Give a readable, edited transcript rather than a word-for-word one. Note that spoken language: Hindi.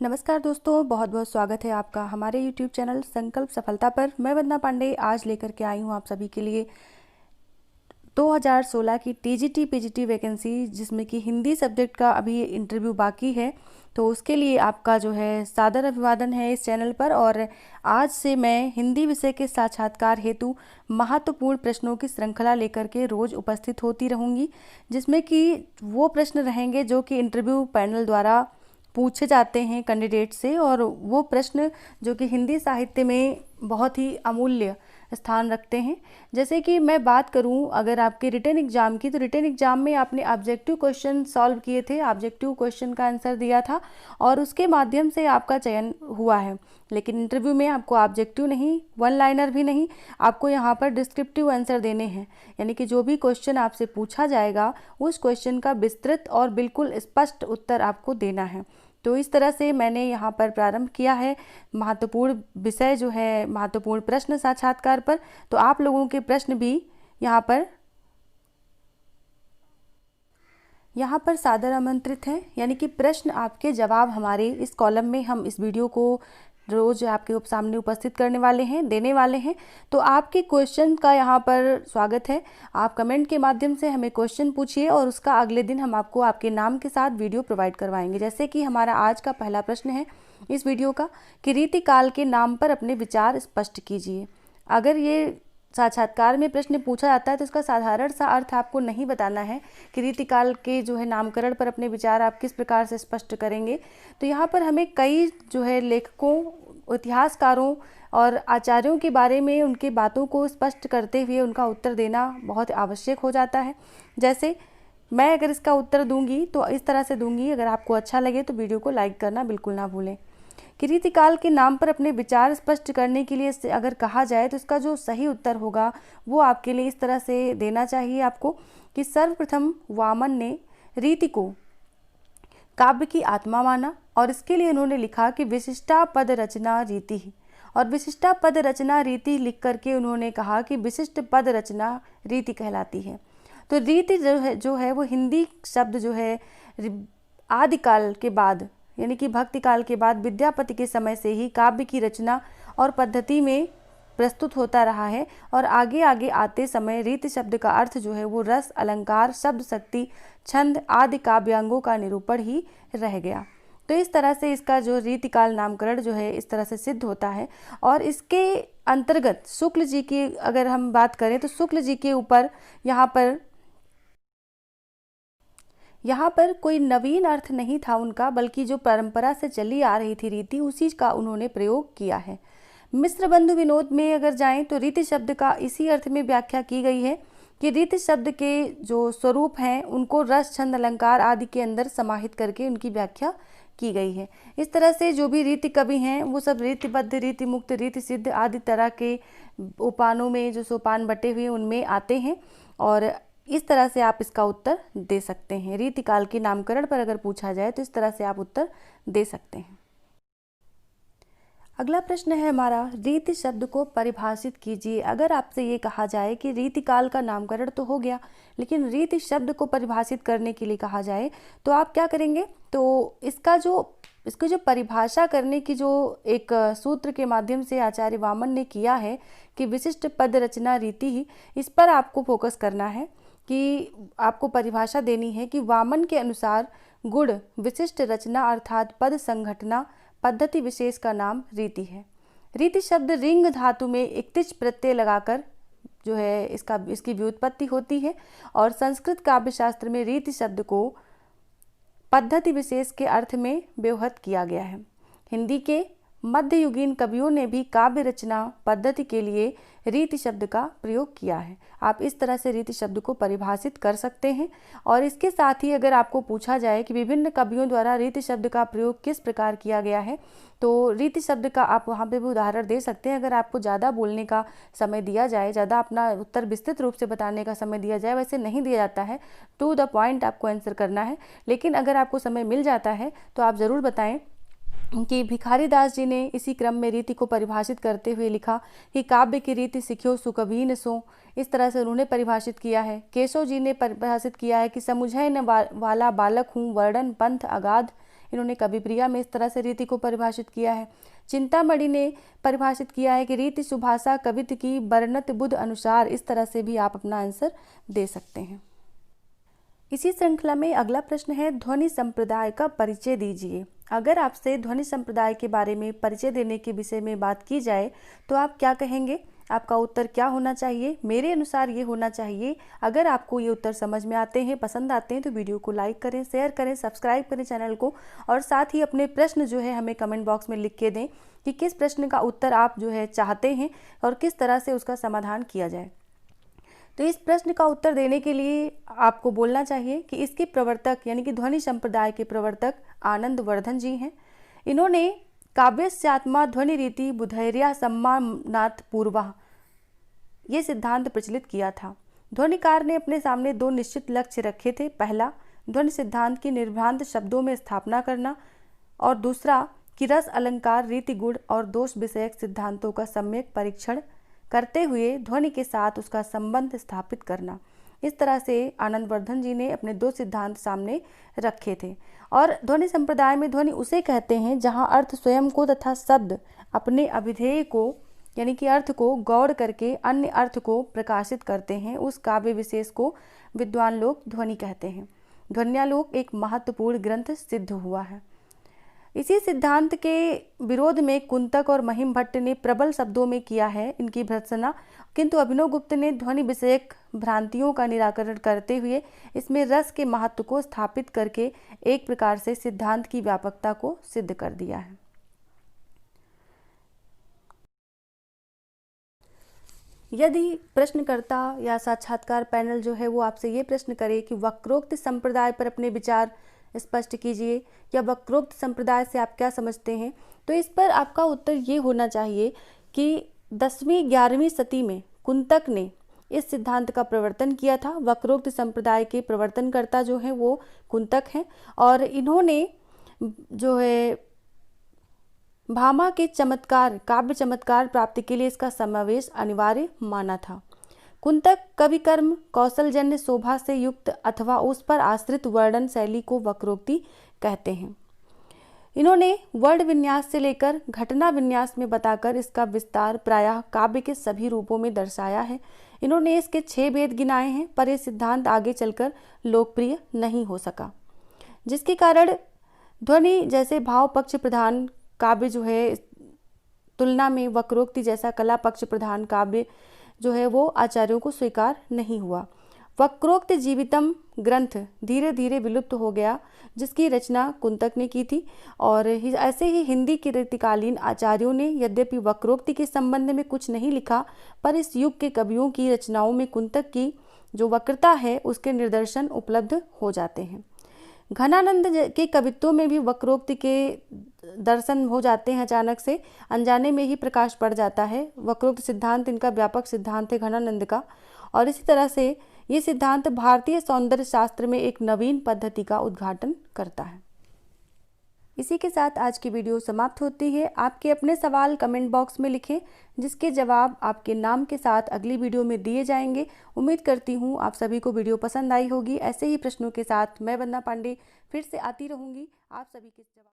नमस्कार दोस्तों, बहुत बहुत स्वागत है आपका हमारे YouTube चैनल संकल्प सफलता पर। मैं वंदना पांडे आज लेकर के आई हूँ आप सभी के लिए 2016 की TGT PGT वैकेंसी, जिसमें कि हिंदी सब्जेक्ट का अभी इंटरव्यू बाकी है। तो उसके लिए आपका जो है सादर अभिवादन है इस चैनल पर। और आज से मैं हिंदी विषय के साक्षात्कार हेतु महत्वपूर्ण प्रश्नों की श्रृंखला लेकर के रोज़ उपस्थित होती रहूँगी, जिसमें कि वो प्रश्न रहेंगे जो कि इंटरव्यू पैनल द्वारा पूछे जाते हैं कैंडिडेट से, और वो प्रश्न जो कि हिंदी साहित्य में बहुत ही अमूल्य स्थान रखते हैं। जैसे कि मैं बात करूं अगर आपके रिटन एग्ज़ाम की, तो रिटन एग्ज़ाम में आपने ऑब्जेक्टिव क्वेश्चन सॉल्व किए थे, ऑब्जेक्टिव क्वेश्चन का आंसर दिया था और उसके माध्यम से आपका चयन हुआ है। लेकिन इंटरव्यू में आपको ऑब्जेक्टिव नहीं, वन लाइनर भी नहीं, आपको यहाँ पर डिस्क्रिप्टिव आंसर देने हैं। यानी कि जो भी क्वेश्चन आपसे पूछा जाएगा उस क्वेश्चन का विस्तृत और बिल्कुल स्पष्ट उत्तर आपको देना है। तो इस तरह से मैंने यहाँ पर प्रारंभ किया है महत्वपूर्ण विषय जो है महत्वपूर्ण प्रश्न साक्षात्कार पर। तो आप लोगों के प्रश्न भी यहाँ पर सादर आमंत्रित हैं। यानी कि प्रश्न आपके जवाब हमारे इस कॉलम में हम इस वीडियो को रोज़ आपके सामने उपस्थित करने वाले हैं, देने वाले हैं। तो आपके क्वेश्चन का यहाँ पर स्वागत है। आप कमेंट के माध्यम से हमें क्वेश्चन पूछिए और उसका अगले दिन हम आपको आपके नाम के साथ वीडियो प्रोवाइड करवाएंगे। जैसे कि हमारा आज का पहला प्रश्न है इस वीडियो का कि रीतिकाल के नाम पर अपने विचार स्पष्ट कीजिए। अगर ये साक्षात्कार में प्रश्न पूछा जाता है तो इसका साधारण सा अर्थ आपको नहीं बताना है कि रीतिकाल के जो है नामकरण पर अपने विचार आप किस प्रकार से स्पष्ट करेंगे। तो यहाँ पर हमें कई जो है लेखकों, इतिहासकारों और आचार्यों के बारे में उनकी बातों को स्पष्ट करते हुए उनका उत्तर देना बहुत आवश्यक हो जाता है। जैसे मैं अगर इसका उत्तर दूंगी तो इस तरह से दूंगी, अगर आपको अच्छा लगे तो वीडियो को लाइक करना बिल्कुल ना भूलें। कि रीतिकाल के नाम पर अपने विचार स्पष्ट करने के लिए अगर कहा जाए तो इसका जो सही उत्तर होगा वो आपके लिए इस तरह से देना चाहिए आपको कि सर्वप्रथम वामन ने रीति को काव्य की आत्मा माना और इसके लिए उन्होंने लिखा कि विशिष्टा पद रचना रीति ही, और विशिष्टा पद रचना रीति लिख करके उन्होंने कहा कि विशिष्ट पद रचना रीति कहलाती है। तो रीति जो है वो हिंदी शब्द जो है आदिकाल के बाद, यानी कि भक्ति काल के बाद विद्यापति के समय से ही काव्य की रचना और पद्धति में प्रस्तुत होता रहा है। और आगे आगे आते समय रीति शब्द का अर्थ जो है वो रस, अलंकार, शब्द शक्ति, छंद आदि काव्यांगों का निरूपण ही रह गया। तो इस तरह से इसका जो रीतिकाल नामकरण जो है इस तरह से सिद्ध होता है। और इसके अंतर्गत शुक्ल जी की अगर हम बात करें तो शुक्ल जी के ऊपर यहाँ पर कोई नवीन अर्थ नहीं था उनका, बल्कि जो परंपरा से चली आ रही थी रीति, उसी का उन्होंने प्रयोग किया है। मिश्र बंधु विनोद में अगर जाएं तो रीति शब्द का इसी अर्थ में व्याख्या की गई है कि रीति शब्द के जो स्वरूप हैं उनको रस, छंद, अलंकार आदि के अंदर समाहित करके उनकी व्याख्या की गई है। इस तरह से जो भी रीति कवि हैं वो सब रीतिबद्ध, रीति मुक्त, रीति सिद्ध आदि तरह के उपानों में जो सोपान बटे हुए उनमें आते हैं। और इस तरह से आप इसका उत्तर दे सकते हैं। रीतिकाल के नामकरण पर अगर पूछा जाए तो इस तरह से आप उत्तर दे सकते हैं। अगला प्रश्न है हमारा, रीति शब्द को परिभाषित कीजिए। अगर आपसे ये कहा जाए कि रीतिकाल का नामकरण तो हो गया, लेकिन रीति शब्द को परिभाषित करने के लिए कहा जाए तो आप क्या करेंगे? तो इसको जो परिभाषा करने की जो एक सूत्र के माध्यम से आचार्य वामन ने किया है कि विशिष्ट पद रचना रीति ही, इस पर आपको फोकस करना है कि आपको परिभाषा देनी है कि वामन के अनुसार गुण विशिष्ट रचना अर्थात पद संघटना पद्धति विशेष का नाम रीति है। रीति शब्द रिंग धातु में इक्तिच प्रत्यय लगाकर जो है इसकी व्युत्पत्ति होती है। और संस्कृत काव्य शास्त्र में रीति शब्द को पद्धति विशेष के अर्थ में व्यवहृत किया गया है। हिंदी के मध्ययुगीन कवियों ने भी काव्य रचना पद्धति के लिए रीति शब्द का प्रयोग किया है। आप इस तरह से रीति शब्द को परिभाषित कर सकते हैं। और इसके साथ ही अगर आपको पूछा जाए कि विभिन्न कवियों द्वारा रीति शब्द का प्रयोग किस प्रकार किया गया है, तो रीति शब्द का आप वहाँ पे भी उदाहरण दे सकते हैं। अगर आपको ज़्यादा बोलने का समय दिया जाए, ज़्यादा अपना उत्तर विस्तृत रूप से बताने का समय दिया जाए, वैसे नहीं दिया जाता है, टू द पॉइंट आपको आंसर करना है। लेकिन अगर आपको समय मिल जाता है तो आप ज़रूर बताएं कि भिखारी दास जी ने इसी क्रम में रीति को परिभाषित करते हुए लिखा कि काव्य की रीति सिख्यो सुकवीन सो, इस तरह से उन्होंने परिभाषित किया है। केशव जी ने परिभाषित किया है कि समुझै न वाला बालक हूँ, वर्णन पंथ अगाध, इन्होंने कविप्रिया में इस तरह से रीति को परिभाषित किया है। चिंतामणि ने परिभाषित किया है कि रीति सुभाषा कवित की वर्णत बुध अनुसार। इस तरह से भी आप अपना आंसर दे सकते हैं। इसी श्रृंखला में अगला प्रश्न है, ध्वनि संप्रदाय का परिचय दीजिए। अगर आपसे ध्वनि संप्रदाय के बारे में परिचय देने के विषय में बात की जाए तो आप क्या कहेंगे? आपका उत्तर क्या होना चाहिए? मेरे अनुसार ये होना चाहिए, अगर आपको ये उत्तर समझ में आते हैं, पसंद आते हैं तो वीडियो को लाइक करें, शेयर करें, सब्सक्राइब करें चैनल को, और साथ ही अपने प्रश्न जो है हमें कमेंट बॉक्स में लिख के दें कि किस प्रश्न का उत्तर आप जो है चाहते हैं और किस तरह से उसका समाधान किया जाए। तो इस प्रश्न का उत्तर देने के लिए आपको बोलना चाहिए कि इसके प्रवर्तक यानी कि ध्वनि संप्रदाय के प्रवर्तक आनंद वर्धन जी हैं। इन्होंने काव्यस्यात्मा ध्वनि रीति बुधैर्या सम्मानात् पूर्वा ये सिद्धांत प्रचलित किया था। ध्वनिकार ने अपने सामने दो निश्चित लक्ष्य रखे थे। पहला, ध्वनि सिद्धांत की निर्भ्रांत शब्दों में स्थापना करना, और दूसरा कि रस अलंकार रीति गुण और दोष विषयक सिद्धांतों का सम्यक परीक्षण करते हुए ध्वनि के साथ उसका संबंध स्थापित करना। इस तरह से आनंद वर्धन जी ने अपने दो सिद्धांत सामने रखे थे। और ध्वनि संप्रदाय में ध्वनि उसे कहते हैं जहां अर्थ स्वयं को तथा शब्द अपने अभिधेय को यानी कि अर्थ को गौड़ करके अन्य अर्थ को प्रकाशित करते हैं। उस काव्य विशेष को विद्वान लोग ध्वनि कहते हैं। ध्वन्यालोक एक महत्वपूर्ण ग्रंथ सिद्ध हुआ है। इसी सिद्धांत के विरोध में कुंतक और महिम भट्ट ने प्रबल शब्दों में किया है इनकी भर्त्सना, किंतु अभिनव गुप्त ने ध्वनि विषयक भ्रांतियों का निराकरण करते हुए इसमें रस के महत्व को स्थापित करके एक प्रकार से सिद्धांत की व्यापकता को सिद्ध कर दिया है। यदि प्रश्नकर्ता या साक्षात्कार पैनल जो है वो आपसे ये प्रश्न करे कि वक्रोक्त संप्रदाय पर अपने विचार स्पष्ट कीजिए या वक्रोक्त संप्रदाय से आप क्या समझते हैं, तो इस पर आपका उत्तर ये होना चाहिए कि 10वीं 11वीं सदी में कुंतक ने इस सिद्धांत का प्रवर्तन किया था। वक्रोक्त संप्रदाय के प्रवर्तनकर्ता जो हैं वो कुंतक हैं, और इन्होंने जो है भामा के चमत्कार काव्य चमत्कार प्राप्ति के लिए इसका समावेश अनिवार्य माना था। कुंतक कवि कर्म कौशलजन्य शोभा से युक्त अथवा उस पर आश्रित वर्णन शैली को वक्रोक्ति कहते हैं। इन्होंने वर्ण विन्यास से लेकर घटना विन्यास में बताकर इसका विस्तार प्रायः काव्य के सभी रूपों में दर्शाया है। इन्होंने इसके 6 भेद गिनाए हैं, पर यह सिद्धांत आगे चलकर लोकप्रिय नहीं हो सका, जिसके कारण ध्वनि जैसे भाव पक्ष प्रधान काव्य जो है तुलना में वक्रोक्ति जैसा कला पक्ष प्रधान काव्य जो है वो आचार्यों को स्वीकार नहीं हुआ। वक्रोक्त जीवितम ग्रंथ धीरे धीरे विलुप्त हो गया, जिसकी रचना कुंतक ने की थी। और ऐसे ही हिंदी के रीतिकालीन आचार्यों ने यद्यपि वक्रोक्ति के संबंध में कुछ नहीं लिखा, पर इस युग के कवियों की रचनाओं में कुंतक की जो वक्रता है उसके निदर्शन उपलब्ध हो जाते हैं। घनानंद के कवित्वों में भी वक्रोक्ति के दर्शन हो जाते हैं, अचानक से अनजाने में ही प्रकाश पड़ जाता है। वक्रोक्त सिद्धांत इनका व्यापक सिद्धांत है घनानंद का, और इसी तरह से ये सिद्धांत भारतीय सौंदर्य शास्त्र में एक नवीन पद्धति का उद्घाटन करता है। इसी के साथ आज की वीडियो समाप्त होती है। आपके अपने सवाल कमेंट बॉक्स में लिखें, जिसके जवाब आपके नाम के साथ अगली वीडियो में दिए जाएंगे। उम्मीद करती हूँ आप सभी को वीडियो पसंद आई होगी। ऐसे ही प्रश्नों के साथ मैं वंदना पांडे फिर से आती रहूँगी आप सभी के जवाब